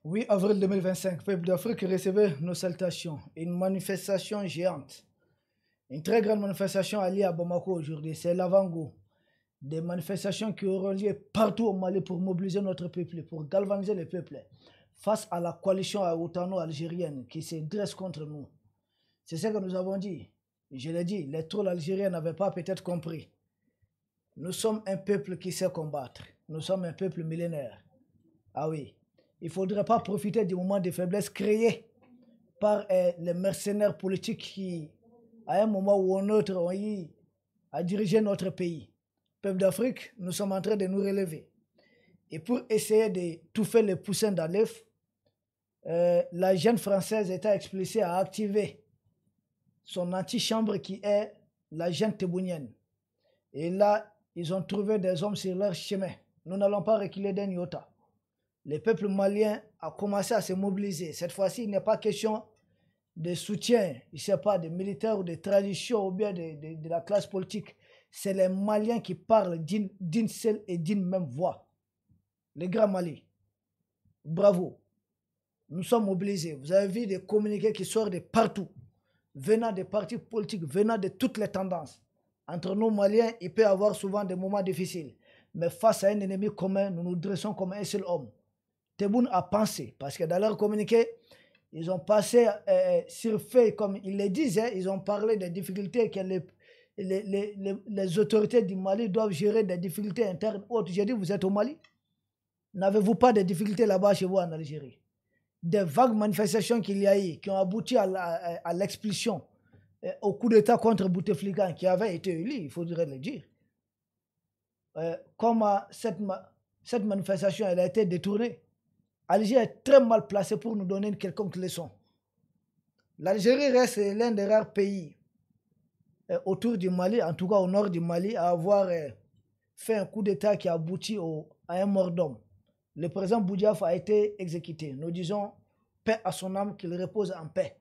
8 avril 2025, peuple d'Afrique, recevez nos salutations. Une manifestation géante. Une très grande manifestation alliée à Bamako aujourd'hui. C'est l'avant-goût. Des manifestations qui auront lieu partout au Mali pour mobiliser notre peuple, pour galvaniser le peuple face à la coalition outano-algérienne qui se dresse contre nous. C'est ce que nous avons dit. Je l'ai dit, les trolls algériens n'avaient pas peut-être compris. Nous sommes un peuple qui sait combattre. Nous sommes un peuple millénaire. Ah oui. Il ne faudrait pas profiter du moment de faiblesse créé par les mercenaires politiques qui, à un moment ou un autre, ont eu à diriger notre pays. Peuple d'Afrique, nous sommes en train de nous relever. Et pour essayer de touffer les poussins dans l'œuf, la jeune française État explicite a activé son antichambre qui est la jeune thébounienne. Et là, ils ont trouvé des hommes sur leur chemin. Nous n'allons pas reculer d'un iota. Le peuple malien a commencé à se mobiliser. Cette fois-ci, il n'est pas question de soutien, je ne sais pas, des militaires ou des traditions ou bien de la classe politique. C'est les Maliens qui parlent d'une seule et d'une même voix. Les grands Mali. Bravo. Nous sommes mobilisés. Vous avez vu des communiqués qui sortent de partout, venant des partis politiques, venant de toutes les tendances. Entre nous Maliens, il peut y avoir souvent des moments difficiles. Mais face à un ennemi commun, nous nous dressons comme un seul homme. Tebboune a pensé, parce que dans leur communiqué, ils ont passé sur fait, comme ils le disaient, ils ont parlé des difficultés que les autorités du Mali doivent gérer, des difficultés internes autres. J'ai dit, vous êtes au Mali? N'avez-vous pas de difficultés là-bas chez vous en Algérie? Des vagues manifestations qu'il y a eu, qui ont abouti à l'expulsion, au coup d'État contre Bouteflika, qui avait été élu, il faudrait le dire. Comment cette manifestation elle a été détournée? Alger est très mal placé pour nous donner une quelconque leçon. L'Algérie reste l'un des rares pays autour du Mali, en tout cas au nord du Mali, à avoir fait un coup d'État qui a abouti à un mort d'homme. Le président Boudiaf a été exécuté. Nous disons paix à son âme, qu'il repose en paix.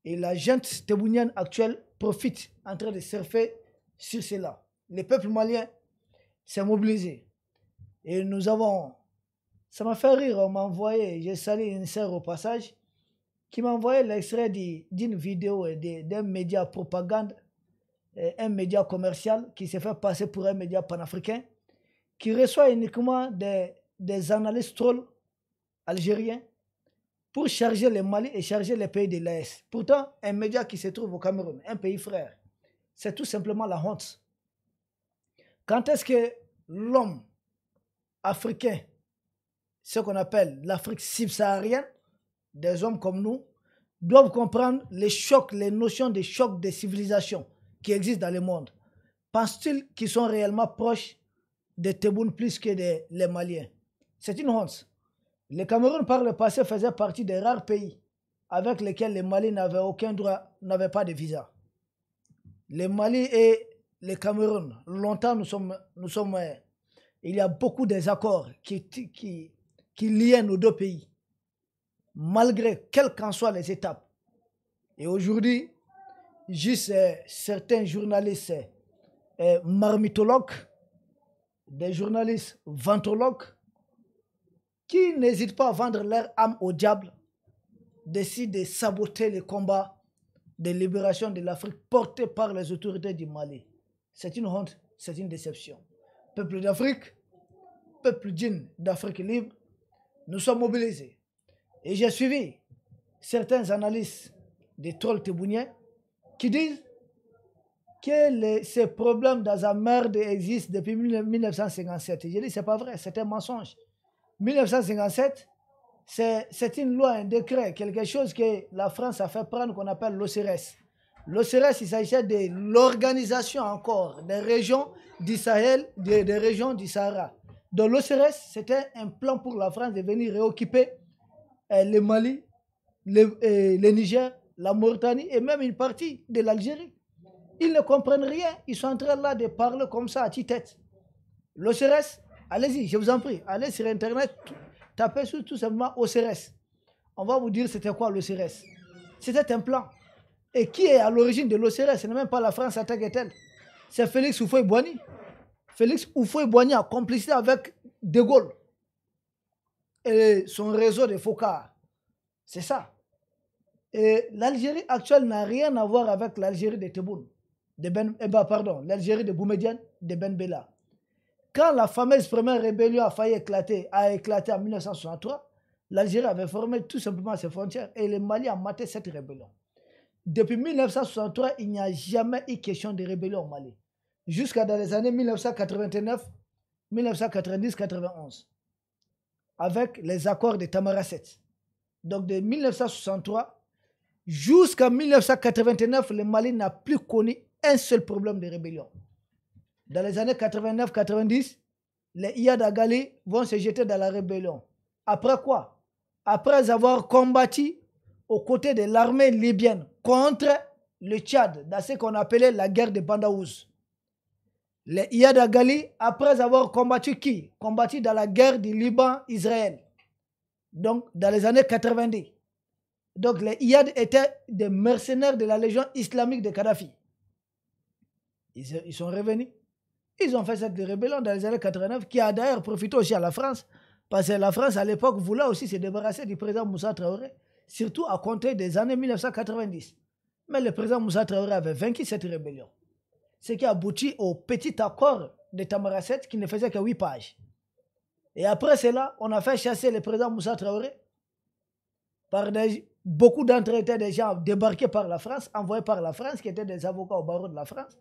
Et la junte thébounienne actuelle profite en train de surfer sur cela. Le peuple malien s'est mobilisé. Et nous avons... Ça m'a fait rire, on m'a envoyé, j'ai salué une sœur au passage, qui m'a envoyé l'extrait d'une vidéo d'un média propagande, un média commercial qui s'est fait passer pour un média panafricain, qui reçoit uniquement des analystes trolls algériens pour charger le Mali et charger les pays de l'AES. Pourtant, un média qui se trouve au Cameroun, un pays frère, c'est tout simplement la honte. Quand est-ce que l'homme africain, ce qu'on appelle l'Afrique subsaharienne, des hommes comme nous, doivent comprendre les chocs, les notions de chocs des civilisations qui existent dans le monde? Pensent-ils qu'ils sont réellement proches des Tebboune plus que les Maliens? C'est une honte. Le Cameroun, par le passé, faisait partie des rares pays avec lesquels les Mali n'avaient aucun droit, n'avaient pas de visa. Le Mali et le Cameroun, longtemps, il y a beaucoup des accords qui liaient nos deux pays, malgré quelles qu'en soient les étapes. Et aujourd'hui, juste certains journalistes marmitologues, des journalistes ventologues, qui n'hésitent pas à vendre leur âme au diable, décident de saboter les combats de libération de l'Afrique portés par les autorités du Mali. C'est une honte, c'est une déception. Peuple d'Afrique, peuple digne d'Afrique libre, nous sommes mobilisés. Et j'ai suivi certains analystes des trolls thébouniens qui disent que ces problèmes d'Azamerde existent depuis 1957. J'ai dit, c'est pas vrai, c'est un mensonge. 1957, c'est une loi, un décret, quelque chose que la France a fait prendre qu'on appelle l'OCRS. L'OCRS, il s'agissait de l'organisation encore des régions du Sahel, des régions du Sahara. Donc l'OCRS, c'était un plan pour la France de venir réoccuper le Mali, le Niger, la Mauritanie et même une partie de l'Algérie. Ils ne comprennent rien, ils sont en train là de parler comme ça à tue-tête. L'OCRS, allez-y, je vous en prie, allez sur Internet, tapez tout simplement OCRS. On va vous dire c'était quoi l'OCRS. C'était un plan. Et qui est à l'origine de l'OCRS? Ce n'est même pas la France en tant que telle. C'est Félix Houphouët-Boigny. Félix Houphouët-Boigny a complicité avec De Gaulle. et son réseau de focards. C'est ça. Et l'Algérie actuelle n'a rien à voir avec l'Algérie de Tebboune, l'Algérie de Boumediene, de Ben Bella. Quand la fameuse première rébellion a éclaté en 1963, l'Algérie avait formé tout simplement ses frontières et le Mali a maté cette rébellion. Depuis 1963, il n'y a jamais eu question de rébellion au Mali. Jusqu'à dans les années 1989, 1990, 91, avec les accords de Tamaracet. Donc de 1963 jusqu'à 1989, le Mali n'a plus connu un seul problème de rébellion. Dans les années 89-90, les Iyad Agali vont se jeter dans la rébellion. Après quoi? Après avoir combattu aux côtés de l'armée libyenne contre le Tchad, dans ce qu'on appelait la guerre de Bandaouz. Les Iyad Agali, après avoir combattu qui? Combattu dans la guerre du Liban-Israël. Donc, dans les années 90. Donc, les Iyad étaient des mercenaires de la Légion islamique de Kadhafi. Ils sont revenus. Ils ont fait cette rébellion dans les années 89 qui a d'ailleurs profité aussi à la France. Parce que la France, à l'époque, voulait aussi se débarrasser du président Moussa Traoré, surtout à compter des années 1990. Mais le président Moussa Traoré avait vaincu cette rébellion. Ce qui a abouti au petit accord de Tamaracet qui ne faisait que 8 pages. Et après cela, on a fait chasser le président Moussa Traoré. Beaucoup d'entre eux étaient des gens débarqués par la France, envoyés par la France, qui étaient des avocats au barreau de la France,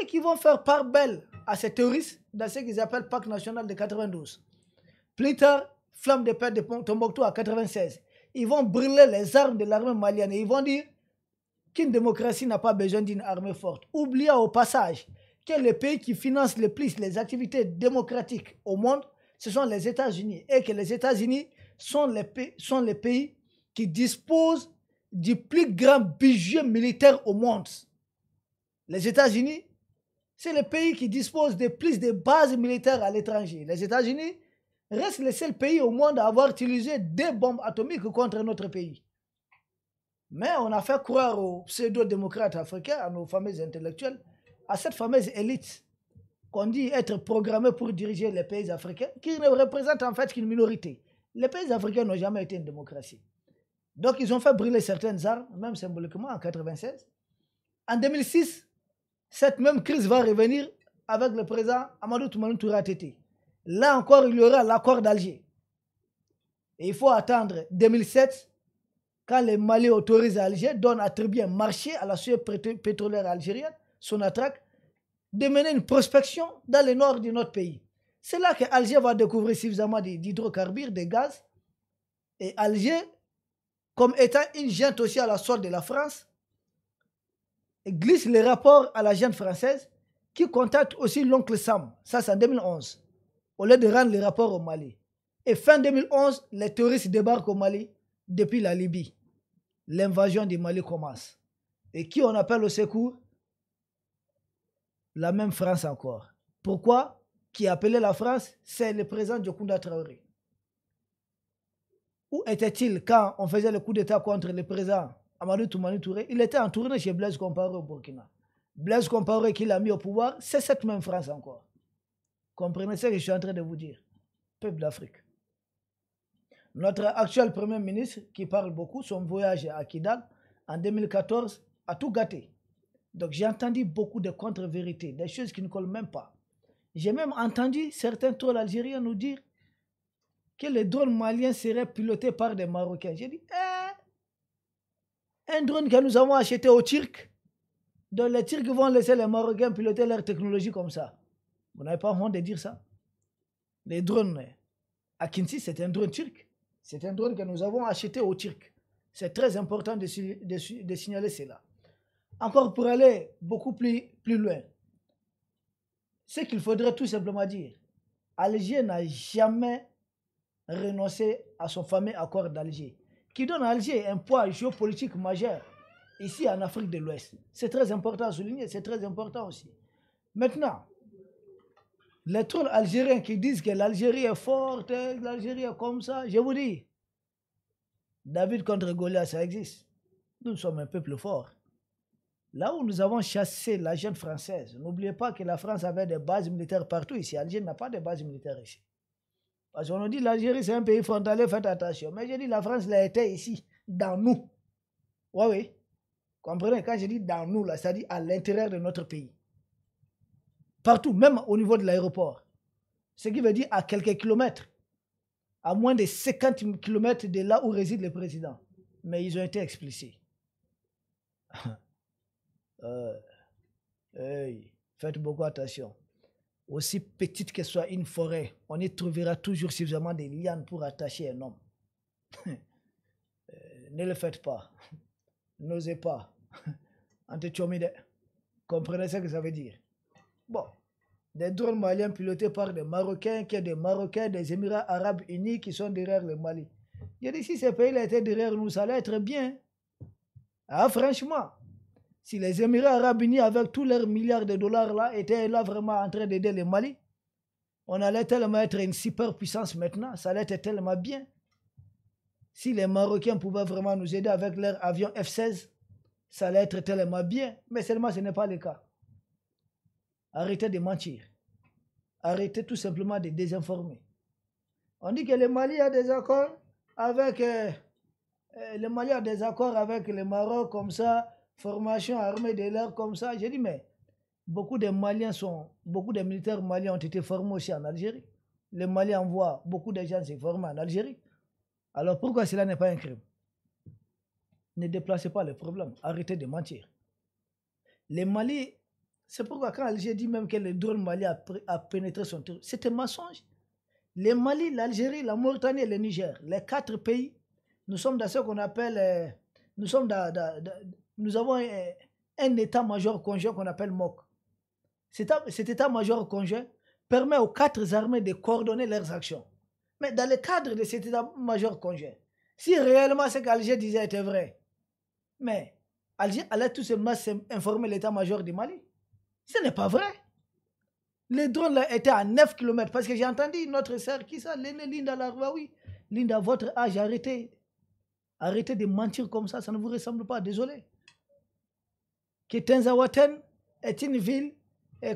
et qui vont faire part belle à ces terroristes dans ce qu'ils appellent Pacte national de 92. Plus tard, Flamme de paix de Tombouctou à 96. Ils vont brûler les armes de l'armée malienne et ils vont dire qu'une démocratie n'a pas besoin d'une armée forte. Oubliant au passage que les pays qui financent le plus les activités démocratiques au monde, ce sont les États-Unis. Et que les États-Unis sont les pays qui disposent du plus grand budget militaire au monde. Les États-Unis, c'est le pays qui dispose de plus de bases militaires à l'étranger. Les États-Unis restent le seul pays au monde à avoir utilisé des bombes atomiques contre notre pays. Mais on a fait croire aux pseudo-démocrates africains, à nos fameux intellectuels, à cette fameuse élite qu'on dit être programmée pour diriger les pays africains, qui ne représentent en fait qu'une minorité. Les pays africains n'ont jamais été une démocratie. Donc ils ont fait brûler certaines armes, même symboliquement en 1996. En 2006, cette même crise va revenir avec le président Amadou Toumani Touré Tété. Là encore, il y aura l'accord d'Alger. Et il faut attendre 2007, quand le Mali autorise Alger, donne attribuer un marché à la société pétrolière algérienne, Sonatrach, de mener une prospection dans le nord de notre pays. C'est là que Alger va découvrir suffisamment d'hydrocarbures, de gaz. Et Alger, comme étant une junte aussi à la solde de la France, glisse les rapports à la junte française qui contacte aussi l'oncle Sam. Ça, c'est en 2011. Au lieu de rendre les rapports au Mali. Et fin 2011, les terroristes débarquent au Mali depuis la Libye. L'invasion du Mali commence. Et qui on appelle au secours? La même France encore. Pourquoi? Qui appelait la France? C'est le président Diokounda Traoré. Où était-il quand on faisait le coup d'État contre le président Amadou Toumani Touré? Il était en tournée chez Blaise Compaoré au Burkina. Blaise Compaoré qui l'a mis au pouvoir, c'est cette même France encore. Comprenez ce que je suis en train de vous dire, peuple d'Afrique. Notre actuel Premier ministre, qui parle beaucoup, son voyage à Kidal en 2014 a tout gâté. Donc j'ai entendu beaucoup de contre-vérités, des choses qui ne collent même pas. J'ai même entendu certains trolls algériens nous dire que les drones maliens seraient pilotés par des Marocains. J'ai dit, un drone que nous avons acheté aux Turcs, donc les Turcs vont laisser les Marocains piloter leur technologie comme ça. Vous n'avez pas honte de dire ça? Les drones à Kinsi, c'est un drone turc. C'est un drone que nous avons acheté aux Turcs. C'est très important de signaler cela. Encore pour aller beaucoup plus loin, ce qu'il faudrait tout simplement dire, Alger n'a jamais renoncé à son fameux accord d'Alger, qui donne à Alger un poids géopolitique majeur ici en Afrique de l'Ouest. C'est très important à souligner, c'est très important aussi. Maintenant, les trolls algériens qui disent que l'Algérie est forte, l'Algérie est comme ça, je vous dis, David contre Goliath, ça existe. Nous sommes un peuple fort. Là où nous avons chassé la junte française, n'oubliez pas que la France avait des bases militaires partout ici. Alger n'a pas de bases militaires ici. Parce qu'on dit l'Algérie, c'est un pays frontalier, faites attention. Mais je dis la France l'a été ici, dans nous. Oui, oui. Comprenez, quand je dis dans nous, là, ça dit à l'intérieur de notre pays. Partout, même au niveau de l'aéroport. Ce qui veut dire à quelques kilomètres. À moins de 50 kilomètres de là où réside le président. Mais ils ont été expulsés. Hey, faites beaucoup attention. Aussi petite que soit une forêt, on y trouvera toujours suffisamment de lianes pour attacher un homme. Ne le faites pas. N'osez pas. Antechomide. Comprenez ce que ça veut dire? Bon. Des drones maliens pilotés par des Marocains, des Émirats Arabes Unis qui sont derrière le Mali. Je dis, si ces pays-là étaient derrière nous, ça allait être bien. Ah, franchement. Si les Émirats Arabes Unis, avec tous leurs milliards de dollars là, étaient là vraiment en train d'aider le Mali, on allait tellement être une superpuissance maintenant, ça allait être tellement bien. Si les Marocains pouvaient vraiment nous aider avec leurs avions F-16, ça allait être tellement bien. Mais seulement ce n'est pas le cas. Arrêtez de mentir. Arrêtez tout simplement de désinformer. On dit que le Mali a des accords avec le Maroc comme ça, formation armée de l'air comme ça. J'ai dit, mais beaucoup de militaires maliens ont été formés aussi en Algérie. Les Maliens envoient beaucoup de gens se former en Algérie. Alors pourquoi cela n'est pas un crime? Ne déplacez pas le problème. Arrêtez de mentir. Les Mali, c'est pourquoi quand Alger dit même que le drone Mali a pénétré son territoire, c'est un mensonge. Les Mali, l'Algérie, la Mauritanie et le Niger, les 4 pays, nous sommes dans ce qu'on appelle, nous avons un état-major conjoint qu'on appelle MOC. Cet état-major conjoint permet aux 4 armées de coordonner leurs actions. Mais dans le cadre de cet état-major conjoint, si réellement ce qu'Alger disait était vrai, mais Alger allait tout simplement informer l'état-major du Mali. Ce n'est pas vrai. Les drones là étaient à 9 km parce que j'ai entendu notre sœur qui ça, Linda Larvaoui. Linda, votre âge, arrêtez. Arrêtez de mentir comme ça ne vous ressemble pas, désolé. Que Tinzaouaten est une ville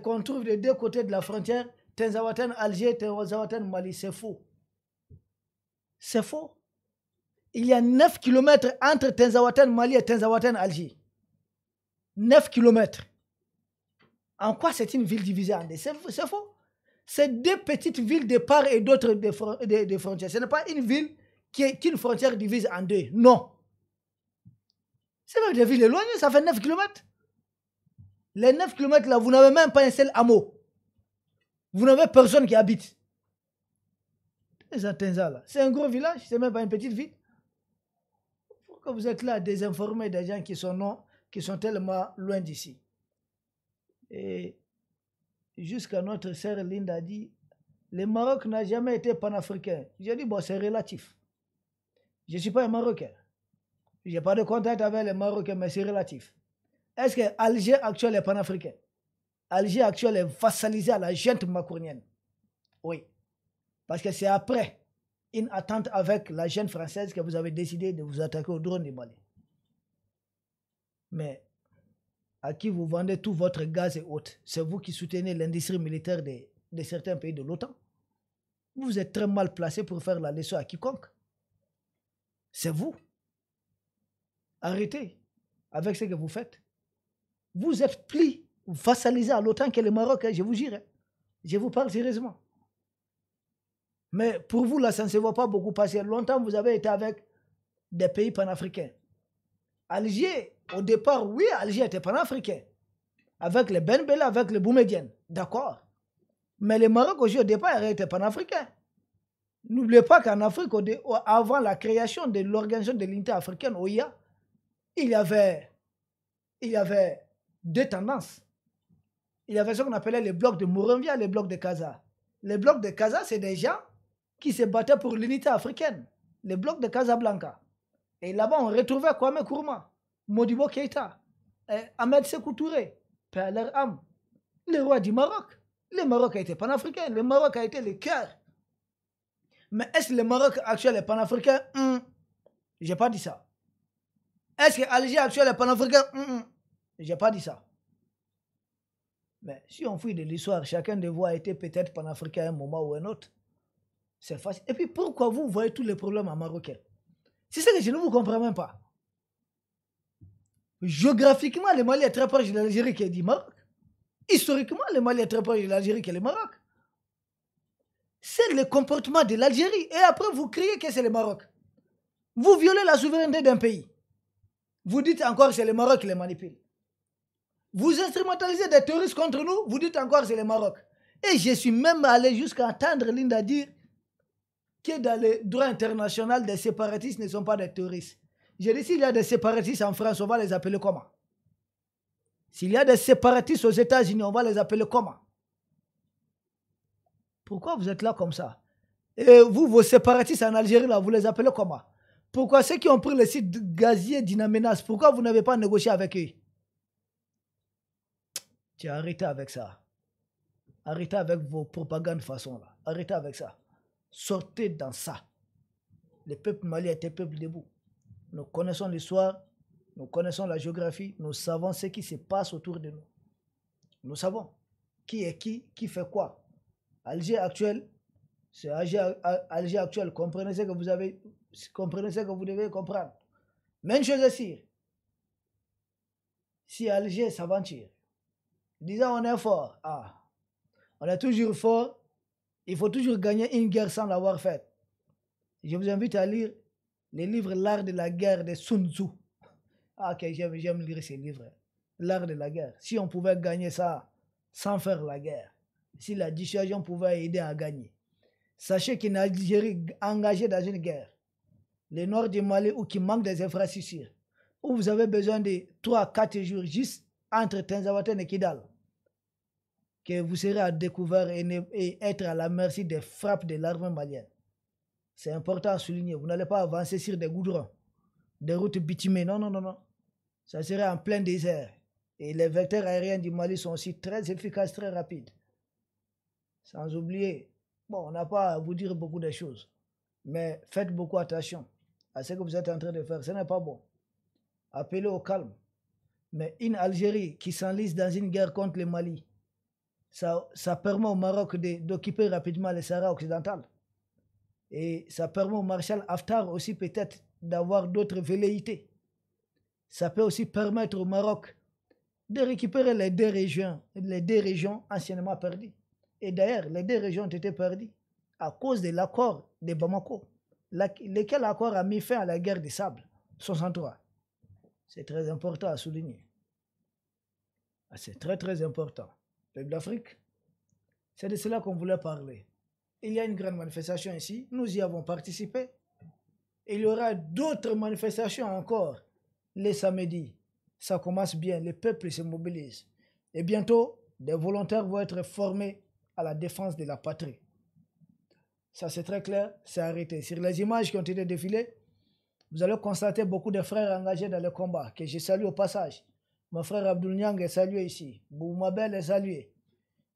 qu'on trouve des 2 côtés de la frontière, Tinzaouaten Alger, Tinzaouaten Mali, c'est faux. C'est faux. Il y a 9 km entre Tinzaouaten Mali et Tinzaouaten Alger. 9 km. En quoi c'est une ville divisée en deux? C'est faux. C'est 2 petites villes de part et d'autre des frontières. Ce n'est pas une ville qu'une frontière divise en 2. Non. C'est même des villes éloignées, ça fait 9 km. Les 9 km là, vous n'avez même pas un seul hameau. Vous n'avez personne qui habite. C'est un gros village, c'est même pas une petite ville. Pourquoi vous êtes là à désinformer des gens qui sont tellement loin d'ici? Et jusqu'à notre sœur Linda a dit, le Maroc n'a jamais été panafricain. J'ai dit, bon, c'est relatif. Je ne suis pas un Marocain. Je n'ai pas de contact avec les Marocains, mais c'est relatif. Est-ce que Alger actuel est panafricain? Alger actuel est vassalisé à la junte macournienne. Oui. Parce que c'est après une attente avec la junte française que vous avez décidé de vous attaquer au drone du Mali. Mais à qui vous vendez tout votre gaz et autres, c'est vous qui soutenez l'industrie militaire de certains pays de l'OTAN. Vous êtes très mal placé pour faire la leçon à quiconque. C'est vous. Arrêtez avec ce que vous faites. Vous êtes plus vassalisé à l'OTAN que le Maroc, je vous jure. Je vous parle sérieusement. Mais pour vous, là, ça ne se voit pas beaucoup parce que longtemps, vous avez été avec des pays panafricains. Alger, au départ, oui, Alger était panafricain. Avec les Ben Bella, avec les Boumediennes. D'accord. Mais le Maroc aussi, au départ, était panafricain. N'oubliez pas qu'en Afrique, avant la création de l'organisation de l'unité africaine, OIA, il y avait 2 tendances. Il y avait ce qu'on appelait les blocs de Mourambia et les blocs de Casa. Les blocs de Casa, c'est des gens qui se battaient pour l'unité africaine. Les blocs de Casablanca. Et là-bas, on retrouvait Kwame Nkrumah, Modibo Keïta, Ahmed Sékou Touré, Père leur âme, le roi du Maroc. Le Maroc a été panafricain, le Maroc a été le cœur. Mais est-ce que le Maroc actuel est panafricain? Je n'ai pas dit ça. Est-ce que Alger actuel est panafricain? Je n'ai pas dit ça. Mais si on fouille de l'histoire, chacun de vous a été peut-être panafricain à un moment ou un autre. C'est facile. Et puis pourquoi vous voyez tous les problèmes en marocain? C'est ça que je ne vous comprends même pas. Géographiquement, le Mali est très proche de l'Algérie qui est du Maroc. Historiquement, le Mali est très proche de l'Algérie qui est le Maroc. C'est le comportement de l'Algérie. Et après, vous criez que c'est le Maroc. Vous violez la souveraineté d'un pays. Vous dites encore que c'est le Maroc qui les manipule. Vous instrumentalisez des terroristes contre nous, vous dites encore que c'est le Maroc. Et je suis même allé jusqu'à entendre Linda dire que dans le droit international, des séparatistes ne sont pas des terroristes. Je dis, s'il y a des séparatistes en France, on va les appeler comment? S'il y a des séparatistes aux États-Unis, on va les appeler comment? Pourquoi vous êtes là comme ça? Et vous, vos séparatistes en Algérie, là, vous les appelez comment? Pourquoi ceux qui ont pris le site gazier d'Inamenas, pourquoi vous n'avez pas négocié avec eux? Tu as arrêté avec ça. Arrêtez avec vos propagandes façon là. Arrêtez avec ça. Sortez dans ça. Le peuple malien est un peuple debout. Nous connaissons l'histoire, nous connaissons la géographie, nous savons ce qui se passe autour de nous. Nous savons qui est qui fait quoi. Alger actuel, c'est Alger actuel. Comprenez ce que vous avez, comprenez ce que vous devez comprendre. Même chose est sûre. Si Alger s'aventure, disons on est fort, on est toujours fort, il faut toujours gagner une guerre sans l'avoir faite. Je vous invite à lire les livres L'art de la guerre de Sun Tzu. Ok, j'aime lire ces livres. L'art de la guerre. Si on pouvait gagner ça sans faire la guerre, si la dissuasion pouvait aider à gagner. Sachez qu'une Algérie engagée dans une guerre, le nord du Mali où qui manque des infrastructures, où vous avez besoin de 3-4 jours juste entre Tinzaouaten et Kidal, que vous serez à découvert et être à la merci des frappes de l'armée malienne. C'est important à souligner. Vous n'allez pas avancer sur des goudrons, des routes bitumées. Non, non, non, non. Ça serait en plein désert. Et les vecteurs aériens du Mali sont aussi très efficaces, très rapides. Sans oublier, bon, on n'a pas à vous dire beaucoup de choses, mais faites beaucoup attention à ce que vous êtes en train de faire. Ce n'est pas bon. Appelez au calme. Mais une Algérie qui s'enlise dans une guerre contre le Mali, ça permet au Maroc d'occuper rapidement le Sahara occidental. Et ça permet au maréchal Haftar aussi peut-être d'avoir d'autres velléités. Ça peut aussi permettre au Maroc de récupérer les deux régions anciennement perdues. Et d'ailleurs, les deux régions ont été perdues à cause de l'accord de Bamako. Lequel accord a mis fin à la guerre des sables, 63. C'est très important à souligner. C'est très très important. Peuple d'Afrique, c'est de cela qu'on voulait parler. Il y a une grande manifestation ici, nous y avons participé. Il y aura d'autres manifestations encore les samedis. Ça commence bien, le peuple se mobilise. Et bientôt, des volontaires vont être formés à la défense de la patrie. Ça c'est très clair, c'est arrêté. Sur les images qui ont été défilées, vous allez constater beaucoup de frères engagés dans le combat, que je salue au passage. Mon frère Abdoul Niang est salué ici. Boumabel est salué.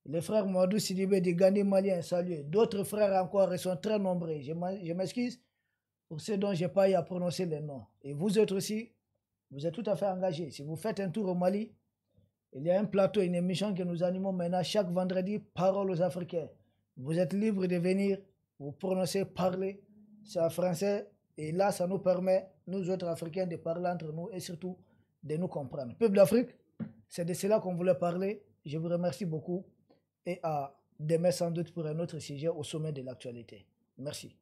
Les frères Moadou Sidibé du Gandhi malien est salué. D'autres frères encore, ils sont très nombreux. Je m'excuse pour ceux dont je n'ai pas eu à prononcer les noms. Et vous autres aussi, vous êtes tout à fait engagés. Si vous faites un tour au Mali, il y a un plateau, une émission que nous animons maintenant chaque vendredi, Parole aux Africains. Vous êtes libre de venir, vous prononcer, parler. C'est en français. Et là, ça nous permet, nous autres Africains, de parler entre nous et surtout de nous comprendre. Peuple d'Afrique, c'est de cela qu'on voulait parler. Je vous remercie beaucoup et à demain sans doute pour un autre sujet au sommet de l'actualité. Merci.